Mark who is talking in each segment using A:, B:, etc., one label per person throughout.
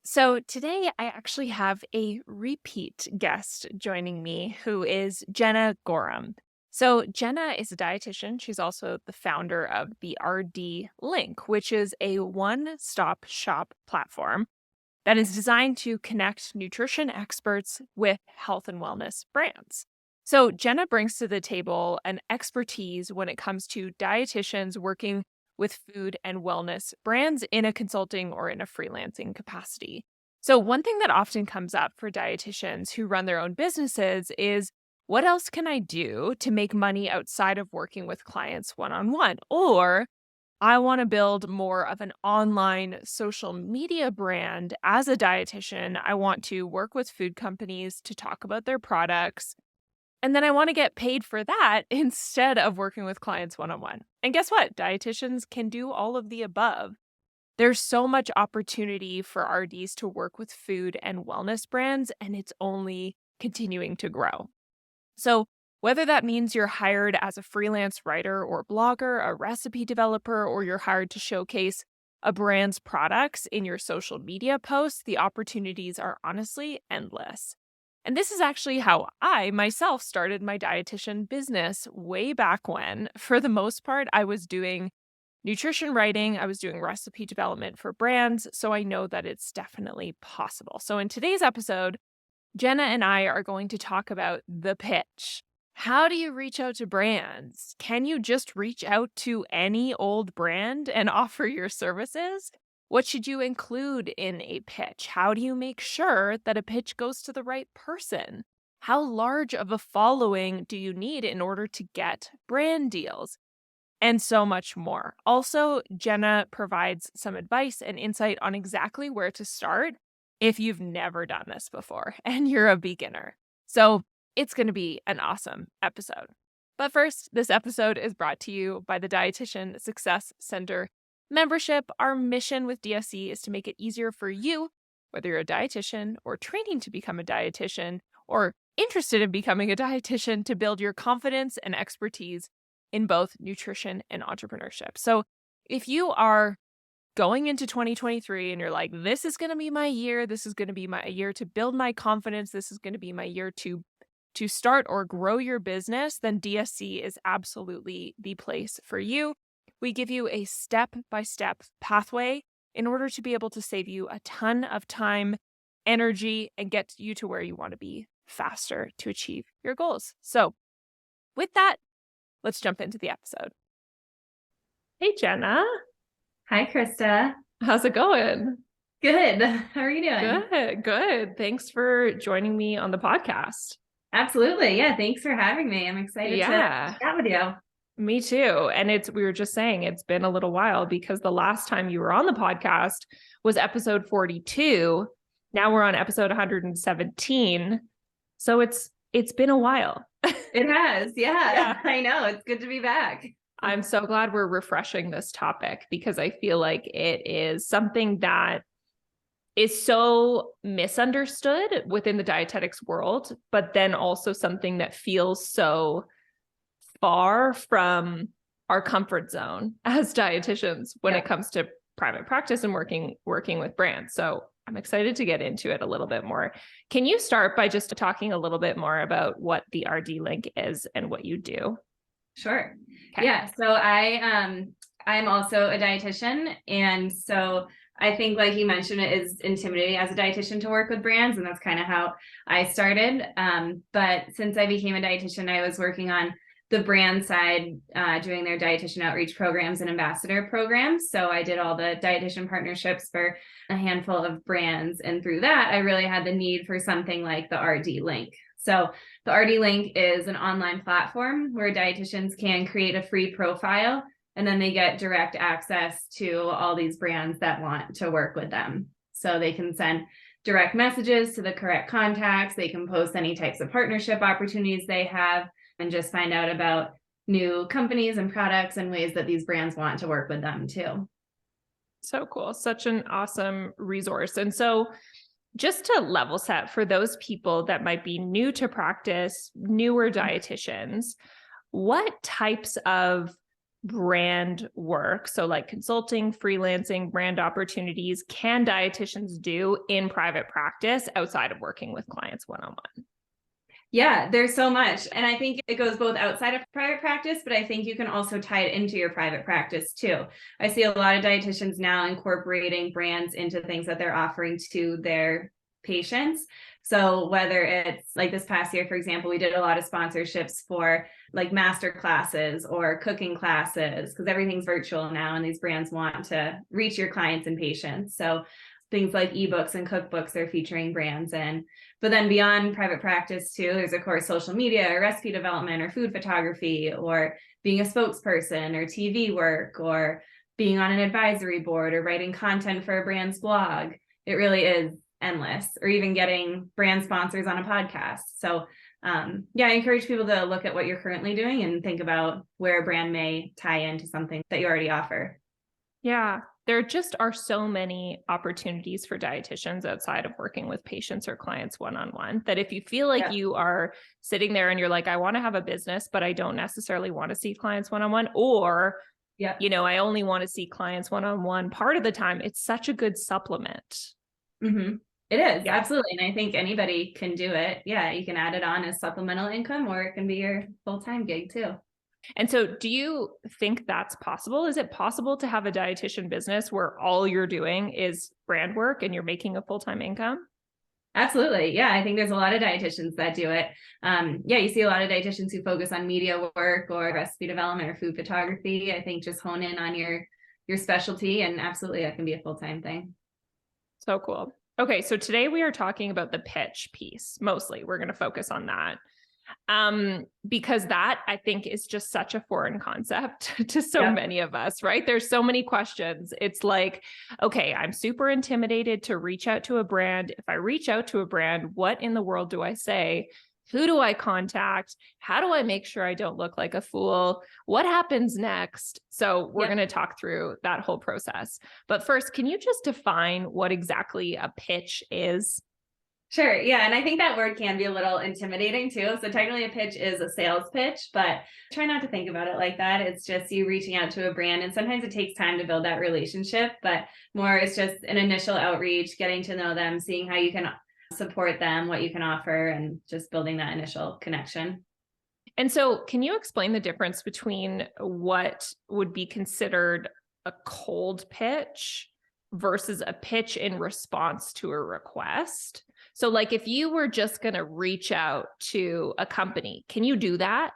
A: So today I actually have a repeat guest joining me who is Jenna Gorham. So Jenna is a dietitian. She's also the founder of the RD Link, which is a one-stop shop platform that is designed to connect nutrition experts with health and wellness brands. So Jenna brings to the table an expertise when it comes to dietitians working with food and wellness brands in a consulting or in a freelancing capacity. So one thing that often comes up for dietitians who run their own businesses is, what else can I do to make money outside of working with clients one-on-one? Or I want to build more of an online social media brand as a dietitian. I want to work with food companies to talk about their products. And then I want to get paid for that instead of working with clients one-on-one. And guess what? Dietitians can do all of the above. There's so much opportunity for RDs to work with food and wellness brands, and it's only continuing to grow. So whether that means you're hired as a freelance writer or blogger, a recipe developer, or you're hired to showcase a brand's products in your social media posts, the opportunities are honestly endless. And this is actually how I myself started my dietitian business way back when. For the most part, I was doing nutrition writing, I was doing recipe development for brands, so I know that it's definitely possible. So in today's episode, Jenna and I are going to talk about the pitch. How do you reach out to brands? Can you just reach out to any old brand and offer your services? What should you include in a pitch? How do you make sure that a pitch goes to the right person? How large of a following do you need in order to get brand deals? And so much more. Also, Jenna provides some advice and insight on exactly where to start if you've never done this before and you're a beginner. So it's going to be an awesome episode. But first, this episode is brought to you by the Dietitian Success Center membership. Our mission with DSC is to make it easier for you, whether you're a dietitian or training to become a dietitian or interested in becoming a dietitian, to build your confidence and expertise in both nutrition and entrepreneurship. So if you are going into 2023 and you're like, this is going to be my year, this is going to be my year to build my confidence, this is going to be my year to start or grow your business, then DSC is absolutely the place for you. We give you a step-by-step pathway in order to be able to save you a ton of time, energy, and get you to where you want to be faster to achieve your goals. So with that, let's jump into the episode. Hey, Jenna.
B: Hi, Krista.
A: How's it going?
B: Good. How are you doing?
A: Good. Thanks for joining me on the podcast.
B: Absolutely. Yeah. Thanks for having me. I'm excited to chat with you.
A: Me too. And we were just saying it's been a little while because the last time you were on the podcast was episode 42. Now we're on episode 117. So it's been a while.
B: It has. Yeah. I know. It's good to be back.
A: I'm so glad we're refreshing this topic because I feel like it is something that is so misunderstood within the dietetics world, but then also something that feels so far from our comfort zone as dietitians when it comes to private practice and working with brands. So I'm excited to get into it a little bit more. Can you start by just talking a little bit more about what the RD Link is and what you do?
B: Sure. Okay. Yeah. So I'm also a dietitian. And so I think, like you mentioned, it is intimidating as a dietitian to work with brands. And that's kind of how I started. But since I became a dietitian, I was working on the brand side, doing their dietitian outreach programs and ambassador programs. So I did all the dietitian partnerships for a handful of brands. And through that, I really had the need for something like the RD Link. So the RD Link is an online platform where dietitians can create a free profile, and then they get direct access to all these brands that want to work with them. So they can send direct messages to the correct contacts. They can post any types of partnership opportunities they have and just find out about new companies and products and ways that these brands want to work with them too.
A: So cool. Such an awesome resource. And so just to level set for those people that might be new to practice, newer dietitians, what types of brand work, so like consulting, freelancing, brand opportunities, can dietitians do in private practice outside of working with clients one-on-one?
B: Yeah, there's so much. And I think it goes both outside of private practice, but I think you can also tie it into your private practice too. I see a lot of dietitians now incorporating brands into things that they're offering to their patients. So whether it's like this past year, for example, we did a lot of sponsorships for like master classes or cooking classes, because everything's virtual now and these brands want to reach your clients and patients. So things like ebooks and cookbooks are featuring brands in. But then beyond private practice too, there's of course social media or recipe development or food photography or being a spokesperson or TV work or being on an advisory board or writing content for a brand's blog. It really is endless, or even getting brand sponsors on a podcast. So yeah, I encourage people to look at what you're currently doing and think about where a brand may tie into something that you already offer.
A: Yeah, there just are so many opportunities for dietitians outside of working with patients or clients one-on-one, that if you feel like you are sitting there and you're like, I want to have a business, but I don't necessarily want to see clients one-on-one, or, I only want to see clients one-on-one part of the time, it's such a good supplement.
B: Mm-hmm. It is, absolutely. And I think anybody can do it. Yeah, you can add it on as supplemental income, or it can be your full-time gig too.
A: And so do you think that's possible? Is it possible to have a dietitian business where all you're doing is brand work and you're making a full-time income?
B: Absolutely. Yeah, I think there's a lot of dietitians that do it. You see a lot of dietitians who focus on media work or recipe development or food photography. I think just hone in on your specialty, and absolutely that can be a full-time thing.
A: So cool. Okay, so today we are talking about the pitch piece. Mostly, we're going to focus on that. Because that, I think, is just such a foreign concept to so many of us, right? There's so many questions. It's like, okay, I'm super intimidated to reach out to a brand. If I reach out to a brand, what in the world do I say? Who do I contact? How do I make sure I don't look like a fool? What happens next? So we're going to talk through that whole process. But first, can you just define what exactly a pitch is?
B: Sure. Yeah. And I think that word can be a little intimidating too. So technically a pitch is a sales pitch, but try not to think about it like that. It's just you reaching out to a brand, and sometimes it takes time to build that relationship, but more it's just an initial outreach, getting to know them, seeing how you can support them, what you can offer, and just building that initial connection.
A: And so can you explain the difference between what would be considered a cold pitch versus a pitch in response to a request? So like if you were just going to reach out to a company, can you do that?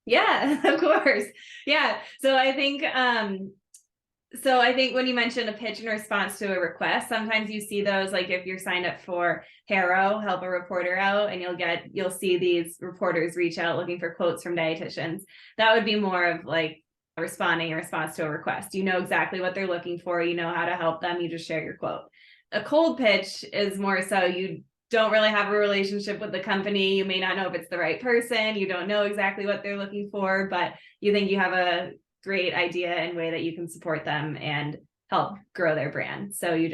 B: Yeah, of course. Yeah. So I think when you mentioned a pitch in response to a request, sometimes you see those, like if you're signed up for HARO, Help a Reporter Out, and you'll see these reporters reach out looking for quotes from dietitians. That would be more of like responding in response to a request. You know exactly what they're looking for. You know how to help them. You just share your quote. A cold pitch is more so you don't really have a relationship with the company. You may not know if it's the right person. You don't know exactly what they're looking for, but you think you have a great idea and way that you can support them and help grow their brand. So you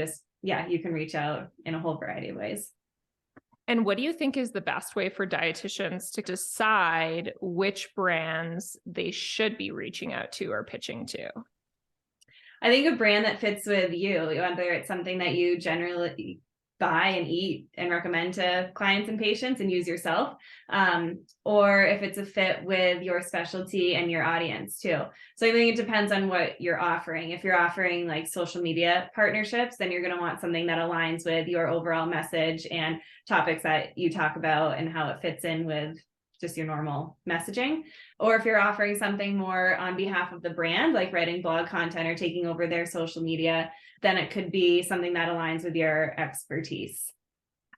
B: can reach out in a whole variety of ways.
A: And what do you think is the best way for dietitians to decide which brands they should be reaching out to or pitching to?
B: I think a brand that fits with you, whether it's something that you generally buy and eat and recommend to clients and patients and use yourself, or if it's a fit with your specialty and your audience too. So I think it depends on what you're offering. If you're offering like social media partnerships, then you're going to want something that aligns with your overall message and topics that you talk about and how it fits in with just your normal messaging. Or if you're offering something more on behalf of the brand, like writing blog content or taking over their social media, then it could be something that aligns with your expertise.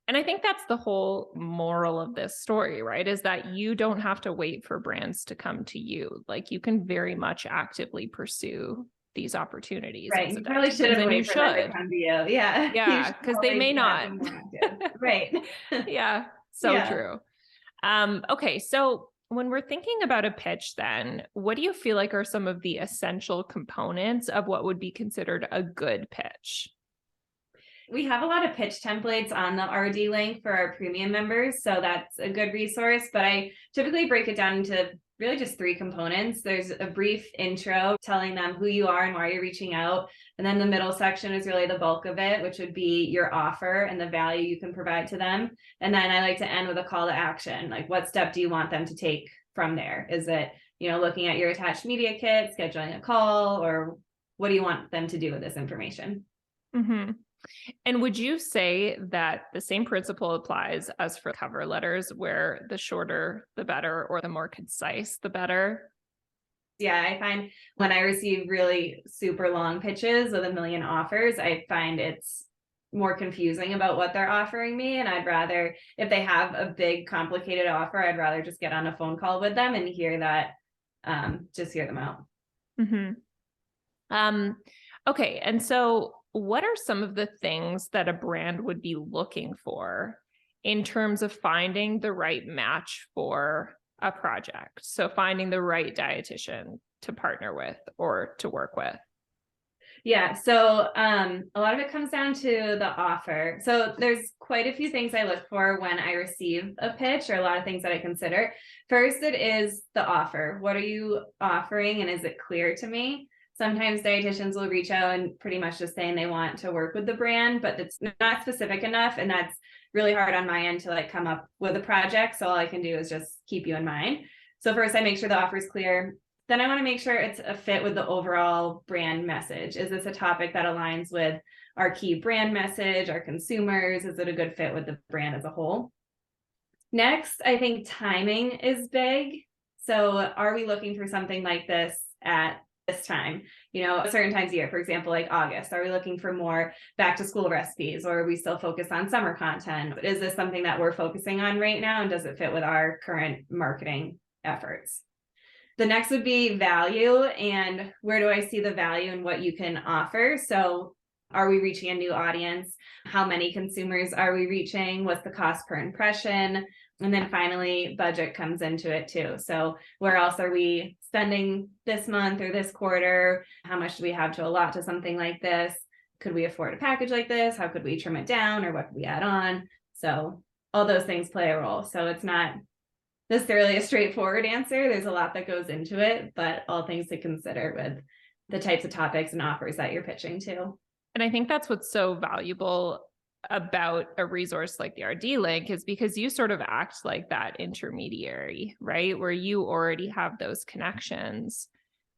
A: And I think that's the whole moral of this story, right? Is that you don't have to wait for brands to come to you. Like you can very much actively pursue these opportunities.
B: Right. You probably shouldn't wait for them to come to you. Yeah.
A: Yeah. Because they may not.
B: Right.
A: Yeah. So true. Okay. So when we're thinking about a pitch, then what do you feel like are some of the essential components of what would be considered a good pitch?
B: We have a lot of pitch templates on the RD link for our premium members. So that's a good resource, but I typically break it down into really just three components. There's a brief intro telling them who you are and why you're reaching out. And then the middle section is really the bulk of it, which would be your offer and the value you can provide to them. And then I like to end with a call to action. Like, what step do you want them to take from there? Is it, looking at your attached media kit, scheduling a call, or what do you want them to do with this information?
A: Mm-hmm. And would you say that the same principle applies as for cover letters, where the shorter, the better, or the more concise, the better?
B: Yeah, I find when I receive really super long pitches with a million offers, I find it's more confusing about what they're offering me. And I'd rather, if they have a big, complicated offer, I'd rather just get on a phone call with them and hear that, just hear them out.
A: Mm-hmm. Okay. And so what are some of the things that a brand would be looking for in terms of finding the right match for a project? So finding the right dietitian to partner with or to work with.
B: Yeah. So a lot of it comes down to the offer. So there's quite a few things I look for when I receive a pitch, or a lot of things that I consider. First, it is the offer. What are you offering, and is it clear to me? Sometimes dietitians will reach out and pretty much just saying they want to work with the brand, but it's not specific enough. And that's really hard on my end to come up with a project. So all I can do is just keep you in mind. So first, I make sure the offer is clear. Then I want to make sure it's a fit with the overall brand message. Is this a topic that aligns with our key brand message, our consumers? Is it a good fit with the brand as a whole? Next, I think timing is big. So are we looking for something like this at this time, certain times a year, for example, like August? Are we looking for more back to school recipes, or are we still focused on summer content? Is this something that we're focusing on right now, and does it fit with our current marketing efforts? The next would be value, and where do I see the value in what you can offer? So are we reaching a new audience? How many consumers are we reaching? What's the cost per impression? And then finally, budget comes into it too. So where else are we spending this month or this quarter? How much do we have to allot to something like this? Could we afford a package like this? How could we trim it down, or what could we add on? So all those things play a role. So it's not necessarily a straightforward answer. There's a lot that goes into it, but all things to consider with the types of topics and offers that you're pitching to.
A: And I think that's what's so valuable about a resource like the RD link, is because you sort of act like that intermediary, right? Where you already have those connections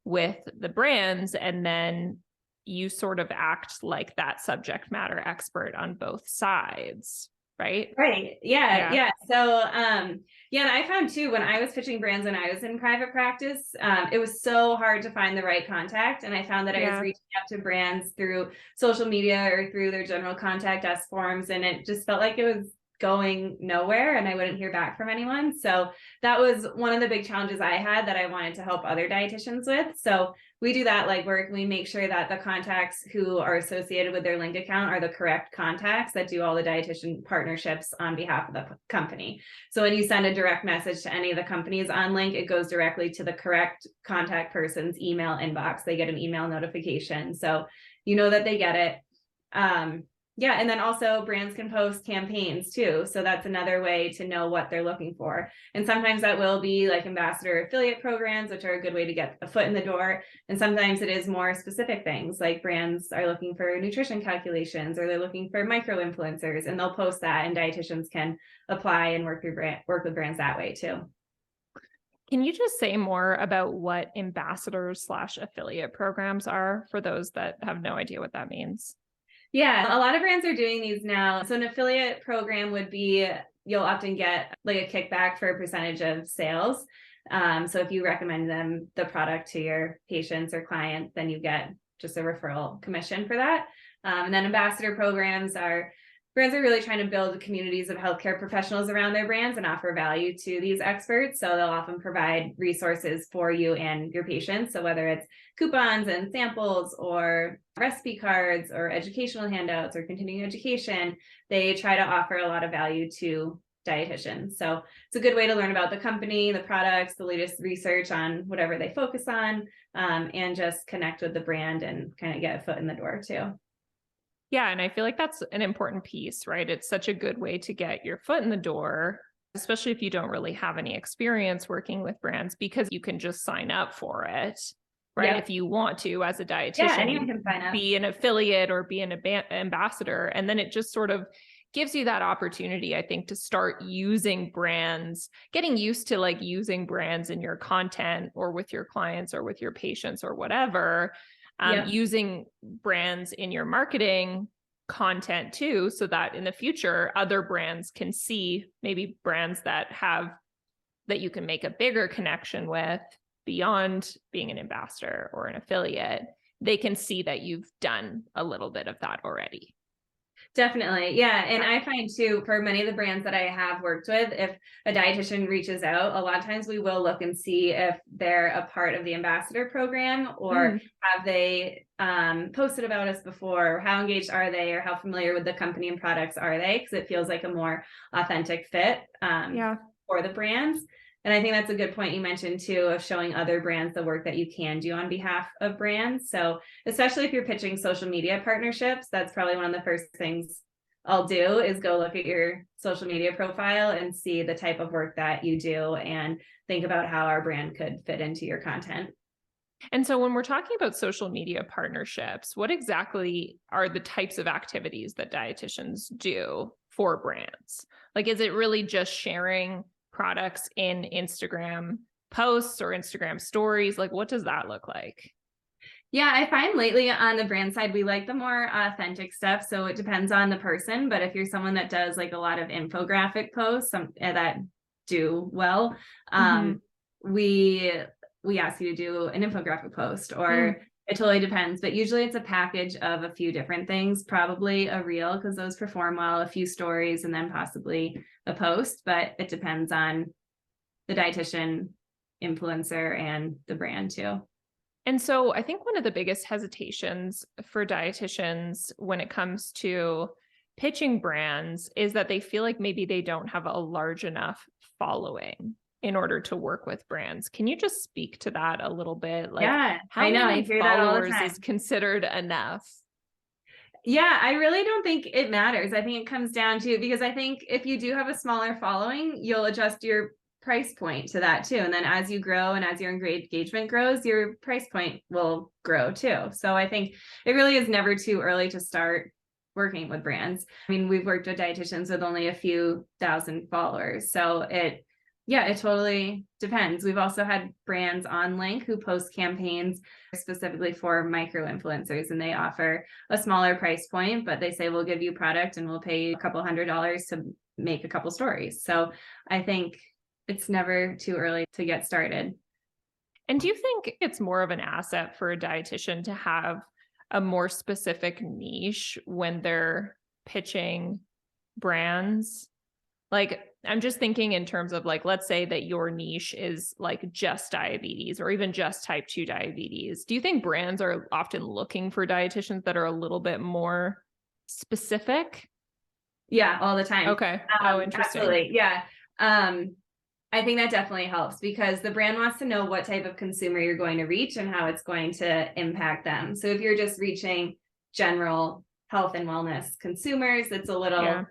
A: with the brands, and then you sort of act like that subject matter expert on both sides. Right.
B: Yeah. So, and I found too, when I was pitching brands when I was in private practice, it was so hard to find the right contact. And I found that I was reaching out to brands through social media or through their general contact us forums, and it just felt like it was going nowhere and I wouldn't hear back from anyone. So that was one of the big challenges I had that I wanted to help other dietitians with. So we do that legwork. We make sure that the contacts who are associated with their linked account are the correct contacts that do all the dietitian partnerships on behalf of the company. So when you send a direct message to any of the companies on Link, it goes directly to the correct contact person's email inbox. They get an email notification, so you know that they get it. And then also brands can post campaigns too. So that's another way to know what they're looking for. And sometimes that will be like ambassador affiliate programs, which are a good way to get a foot in the door. And sometimes it is more specific things, like brands are looking for nutrition calculations, or they're looking for micro influencers, and they'll post that, and dietitians can apply and work with brands that way too.
A: Can you just say more about what ambassadors/affiliate programs are for those that have no idea what that means?
B: Yeah, a lot of brands are doing these now. So an affiliate program would be, you'll often get like a kickback for a percentage of sales. So if you recommend them the product to your patients or clients, then you get just a referral commission for that. And then ambassador programs are, brands are really trying to build communities of healthcare professionals around their brands and offer value to these experts. So they'll often provide resources for you and your patients. So whether it's coupons and samples, or recipe cards, or educational handouts, or continuing education, they try to offer a lot of value to dietitians. So it's a good way to learn about the company, the products, the latest research on whatever they focus on, and just connect with the brand and kind of get a foot in the door too.
A: Yeah. And I feel like that's an important piece, right? It's such a good way to get your foot in the door especially if you don't really have any experience working with brands, because you can just sign up for it, right?
B: Yep.
A: If you want to, as a dietitian,
B: Yeah, anyone can sign up.
A: Be an affiliate or be an ambassador. And then it just sort of gives you that opportunity, I think, to start using brands, getting used to like using brands in your content or with your clients or with your patients or whatever, using brands in your marketing content too, so that in the future, other brands can see maybe brands that you can make a bigger connection with beyond being an ambassador or an affiliate. They can see that you've done a little bit of that already.
B: Definitely. Yeah. And I find too, for many of the brands that I have worked with, if a dietitian reaches out, a lot of times we will look and see if they're a part of the ambassador program, or have they posted about us before, or how engaged are they, or how familiar with the company and products are they? Because it feels like a more authentic fit for the brands. And I think that's a good point you mentioned too, of showing other brands the work that you can do on behalf of brands. So especially if you're pitching social media partnerships, that's probably one of the first things I'll do is go look at your social media profile and see the type of work that you do and think about how our brand could fit into your content.
A: And so when we're talking about social media partnerships, what exactly are the types of activities that dietitians do for brands? Like, is it really just sharing products in Instagram posts or Instagram stories? Like, what does that look like?
B: Yeah, I find lately on the brand side, we like the more authentic stuff. So it depends on the person. But if you're someone that does like a lot of infographic posts that do well, we ask you to do an infographic post, or it totally depends. But usually it's a package of a few different things, probably a reel because those perform well, a few stories, and then possibly a post. But it depends on the dietitian, influencer, and the brand too.
A: And so I think one of the biggest hesitations for dietitians when it comes to pitching brands is that they feel like maybe they don't have a large enough following in order to work with brands. Can you just speak to that a little bit? Like, how many followers is considered enough?
B: Yeah, I really don't think it matters. I think it comes down to, because I think if you do have a smaller following, you'll adjust your price point to that too. And then as you grow and as your engagement grows, your price point will grow too. So I think it really is never too early to start working with brands. I mean, we've worked with dietitians with only a few thousand followers. So it totally depends. We've also had brands on Link who post campaigns specifically for micro influencers, and they offer a smaller price point, but they say, we'll give you product and we'll pay you a couple $100s to make a couple stories. So I think it's never too early to get started.
A: And do you think it's more of an asset for a dietitian to have a more specific niche when they're pitching brands? Like, I'm just thinking in terms of like, let's say that your niche is like just diabetes or even just type 2 diabetes. Do you think brands are often looking for dietitians that are a little bit more specific?
B: Yeah, all the time.
A: Okay. Oh, interesting.
B: Absolutely. Yeah. I think that definitely helps because the brand wants to know what type of consumer you're going to reach and how it's going to impact them. So if you're just reaching general health and wellness consumers, it's a little,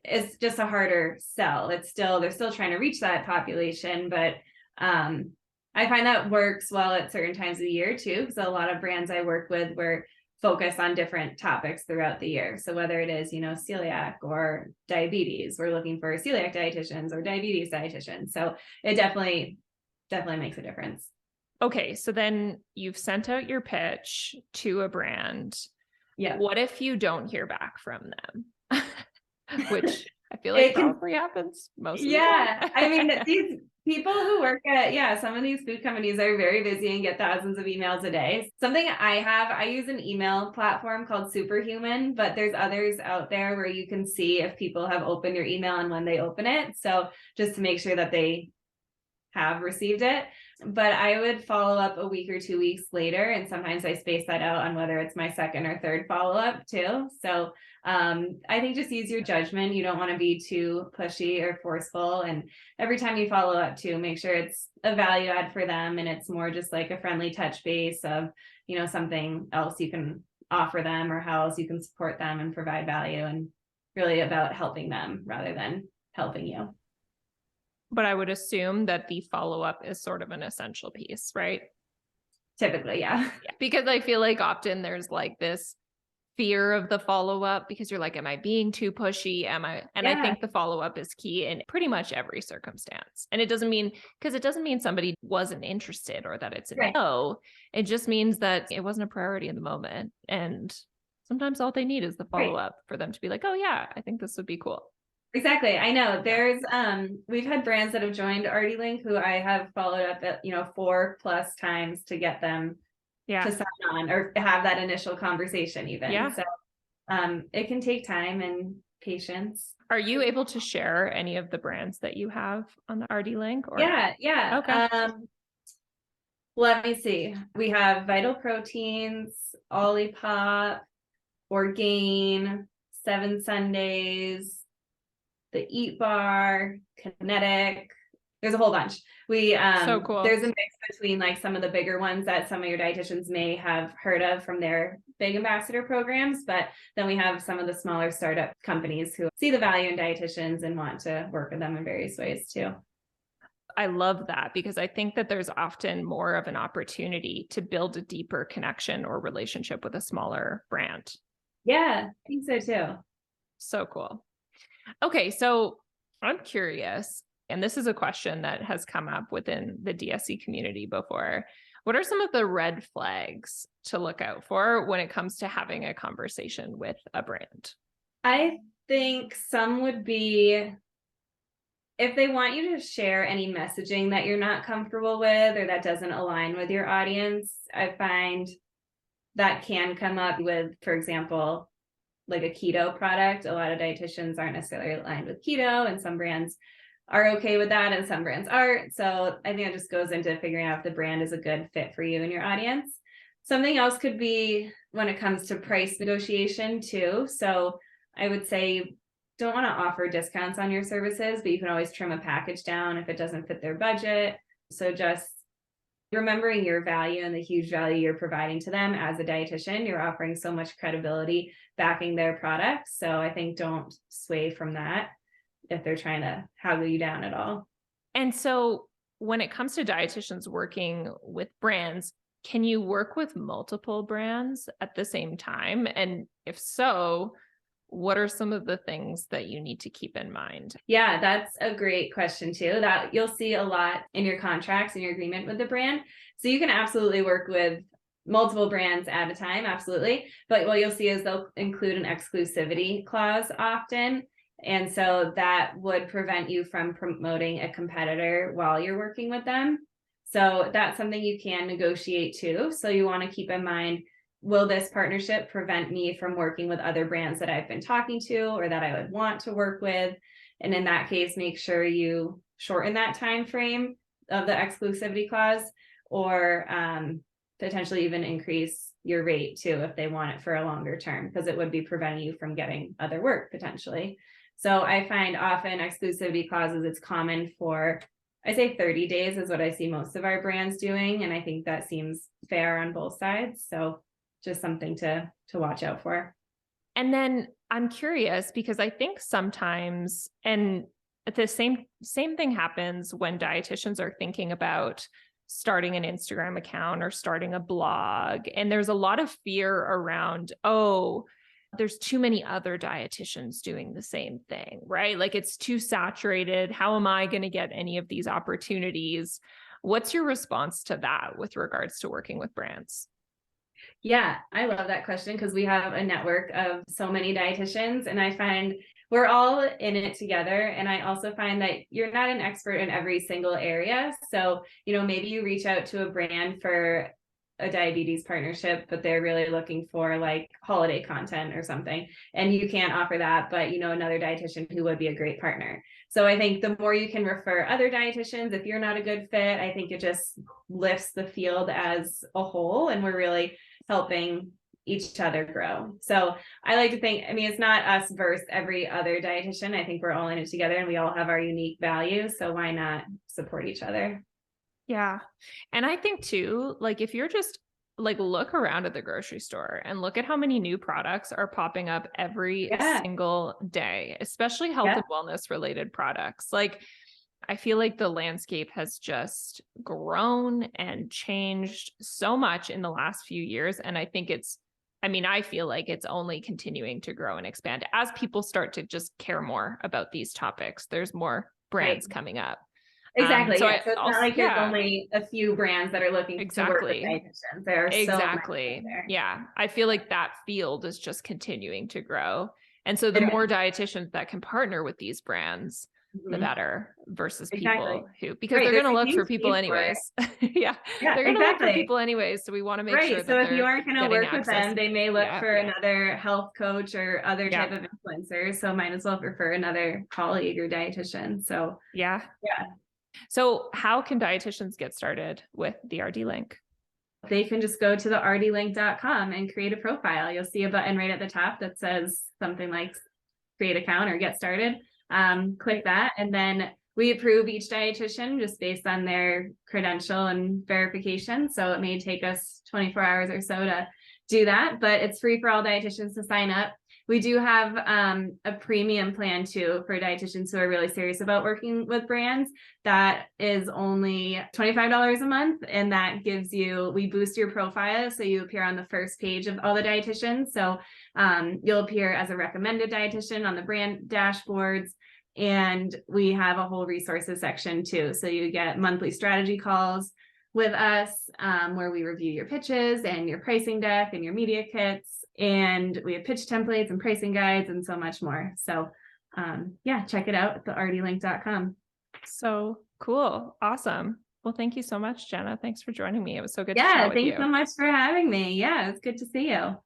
B: it's just a harder sell. They're still trying to reach that population, but I find that works well at certain times of the year too, because a lot of brands I work with were focus on different topics throughout the year. So whether it is, celiac or diabetes, we're looking for celiac dietitians or diabetes dietitians. So it definitely makes a difference.
A: Okay. So then you've sent out your pitch to a brand.
B: Yeah.
A: What if you don't hear back from them? Which I feel like probably happens most of the time.
B: I mean, these people who work at, some of these food companies are very busy and get thousands of emails a day. Something I use an email platform called Superhuman, but there's others out there where you can see if people have opened your email and when they open it. So just to make sure that they have received it. But I would follow up a week or 2 weeks later. And sometimes I space that out on whether it's my second or third follow-up too. So I think just use your judgment. You don't want to be too pushy or forceful. And every time you follow up too, make sure it's a value add for them. And it's more just like a friendly touch base of, something else you can offer them or how else you can support them and provide value, and really about helping them rather than helping you.
A: But I would assume that the follow-up is sort of an essential piece, right?
B: Typically, yeah.
A: Because I feel like often there's like this fear of the follow-up because you're like, am I being too pushy? I think the follow-up is key in pretty much every circumstance. And it doesn't mean somebody wasn't interested or that it's a no. It just means that it wasn't a priority in the moment. And sometimes all they need is the follow-up for them to be like, oh yeah, I think this would be cool.
B: Exactly. I know there's, we've had brands that have joined RD Link who I have followed up at, 4+ times to get them to sign on or have that initial conversation even. Yeah. So, it can take time and patience.
A: Are you able to share any of the brands that you have on the RD Link? Or?
B: Yeah. Okay. Let me see. We have Vital Proteins, Olipop, Orgain, 7 Sundays, the Eat Bar, Kinetic. There's a whole bunch. We so cool. There's a mix between like some of the bigger ones that some of your dietitians may have heard of from their big ambassador programs, but then we have some of the smaller startup companies who see the value in dietitians and want to work with them in various ways too.
A: I love that because I think that there's often more of an opportunity to build a deeper connection or relationship with a smaller brand.
B: Yeah, I think so too.
A: So cool. Okay, so I'm curious, and this is a question that has come up within the DSC community before. What are some of the red flags to look out for when it comes to having a conversation with a brand?
B: I think some would be if they want you to share any messaging that you're not comfortable with or that doesn't align with your audience. I find that can come up with, for example, like a keto product. A lot of dietitians aren't necessarily aligned with keto, and some brands are okay with that and some brands aren't. So I think it just goes into figuring out if the brand is a good fit for you and your audience. Something else could be when it comes to price negotiation too. So I would say don't want to offer discounts on your services, but you can always trim a package down if it doesn't fit their budget. So just remembering your value and the huge value you're providing to them as a dietitian. You're offering so much credibility backing their products. So I think don't sway from that if they're trying to haggle you down at all.
A: And so when it comes to dietitians working with brands, can you work with multiple brands at the same time? And if so, what are some of the things that you need to keep in mind?
B: Yeah, that's a great question too. That you'll see a lot in your contracts and your agreement with the brand. So you can absolutely work with multiple brands at a time, absolutely. But what you'll see is they'll include an exclusivity clause often. And so that would prevent you from promoting a competitor while you're working with them. So that's something you can negotiate too. So you want to keep in mind, will this partnership prevent me from working with other brands that I've been talking to or that I would want to work with? And in that case, make sure you shorten that time frame of the exclusivity clause, or potentially even increase your rate too if they want it for a longer term, because it would be preventing you from getting other work potentially. So I find often exclusivity clauses, it's common for, I say 30 days is what I see most of our brands doing. And I think that seems fair on both sides. So just something to watch out for.
A: And then I'm curious because I think sometimes, and the same thing happens when dietitians are thinking about starting an Instagram account or starting a blog. And there's a lot of fear around, oh, there's too many other dietitians doing the same thing, right? Like it's too saturated. How am I going to get any of these opportunities? What's your response to that with regards to working with brands?
B: Yeah, I love that question because we have a network of so many dietitians, and I find we're all in it together. And I also find that you're not an expert in every single area. So, maybe you reach out to a brand for a diabetes partnership, but they're really looking for like holiday content or something, and you can't offer that, but another dietitian who would be a great partner. So I think the more you can refer other dietitians, if you're not a good fit, I think it just lifts the field as a whole, and we're really helping each other grow. So I like to think, it's not us versus every other dietitian. I think we're all in it together and we all have our unique values. So why not support each other?
A: Yeah. And I think too, like if you're just like, look around at the grocery store and look at how many new products are popping up every single day, especially health and wellness related products. Like I feel like the landscape has just grown and changed so much in the last few years. And I think I feel like it's only continuing to grow and expand as people start to just care more about these topics. There's more brands coming up.
B: Exactly. So it's not like there's only a few brands that are looking to work with dietitians. There are so many there.
A: Yeah. I feel like that field is just continuing to grow. And so the more dietitians that can partner with these brands, the better, versus people because they're going to look for people anyways. They're going to look for people anyways. So we want to make sure that
B: so if you aren't going to work with them, they may look for another health coach or other type of influencer. So might as well refer another colleague or dietitian. So
A: So how can dietitians get started with the RD link?
B: They can just go to the rdlink.com and create a profile. You'll see a button right at the top that says something like create account or get started. Click that, and then we approve each dietitian just based on their credential and verification. So it may take us 24 hours or so to do that, but it's free for all dietitians to sign up. We do have a premium plan too for dietitians who are really serious about working with brands. That is only $25 a month. And that gives you, we boost your profile so you appear on the first page of all the dietitians. So you'll appear as a recommended dietitian on the brand dashboards. And we have a whole resources section too. So you get monthly strategy calls with us where we review your pitches and your pricing deck and your media kits. And we have pitch templates and pricing guides and so much more. So check it out at the rdlink.com.
A: So cool. Awesome. Well, thank you so much, Jenna. Thanks for joining me. It was so good to chat with you.
B: Yeah, thanks so much for having me. Yeah, it's good to see you.